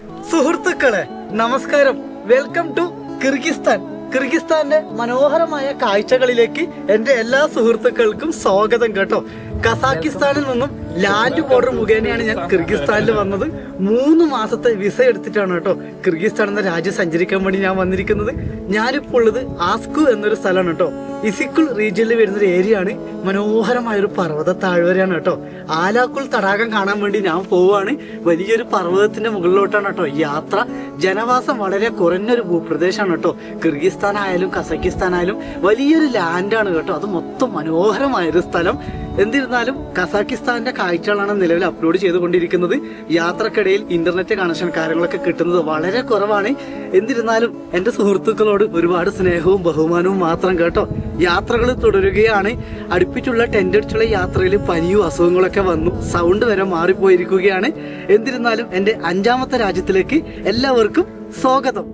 സുഹൃത്തുക്കളെ നമസ്കാരം, welcome to Kyrgyzstan. കിർഗിസ്ഥാന്റെ മനോഹരമായ കാഴ്ചകളിലേക്ക് എന്റെ എല്ലാ സുഹൃത്തുക്കൾക്കും സ്വാഗതം കേട്ടോ. കസാക്കിസ്ഥാനിൽ നിന്നും ലാൻഡ് ബോർഡർ മുഖേനയാണ് ഞാൻ കിർഗിസ്ഥാനിൽ വന്നത്. 3 മാസത്തെ വിസ എടുത്തിട്ടാണ് കേട്ടോ കിർഗിസ്ഥാൻ എന്ന രാജ്യം സഞ്ചരിക്കാൻ വേണ്ടി ഞാൻ വന്നിരിക്കുന്നത്. ഞാനിപ്പോൾ ഉള്ളത് ആസ്കു എന്നൊരു സ്ഥലമാണ് കേട്ടോ. ഇസിക്കുൾ റീജിയനിൽ വരുന്ന ഒരു ഏരിയ ആണ്. മനോഹരമായൊരു പർവ്വത താഴ്വരയാണ് കേട്ടോ. ആലാക്കുൾ തടാകം കാണാൻ വേണ്ടി ഞാൻ പോവുകയാണ്. വലിയൊരു പർവ്വതത്തിന്റെ മുകളിലോട്ടാണ് കേട്ടോ യാത്ര. ജനവാസം വളരെ കുറഞ്ഞൊരു ഭൂപ്രദേശമാണ് കേട്ടോ. കിർഗിസ്ഥാൻ ആയാലും കസക്കിസ്ഥാൻ ആയാലും വലിയൊരു ലാൻഡാണ് കേട്ടോ. അത് മൊത്തം മനോഹരമായൊരു സ്ഥലം. എന്നിരുന്നാലും കസാക്കിസ്ഥാന്റെ കാഴ്ചകളാണ് നിലവിൽ അപ്ലോഡ് ചെയ്തുകൊണ്ടിരിക്കുന്നത്. യാത്രക്കിടയിൽ ഇന്റർനെറ്റ് കണക്ഷൻ കാര്യങ്ങളൊക്കെ കിട്ടുന്നത് വളരെ കുറവാണ്. എന്നിരുന്നാലും എന്റെ സുഹൃത്തുക്കളോട് ഒരുപാട് സ്നേഹവും ബഹുമാനവും മാത്രം കേട്ടോ. യാത്രകൾ തുടരുകയാണ്. അടുപ്പിച്ചുള്ള ടെന്റ് അടിച്ചുള്ള യാത്രയിൽ പനിയും അസുഖങ്ങളൊക്കെ വന്നു, സൗണ്ട് വരെ മാറിപ്പോയിരിക്കുകയാണ്. എന്നിരുന്നാലും എന്റെ 5ാമത്തെ രാജ്യത്തിലേക്ക് എല്ലാവർക്കും സ്വാഗതം.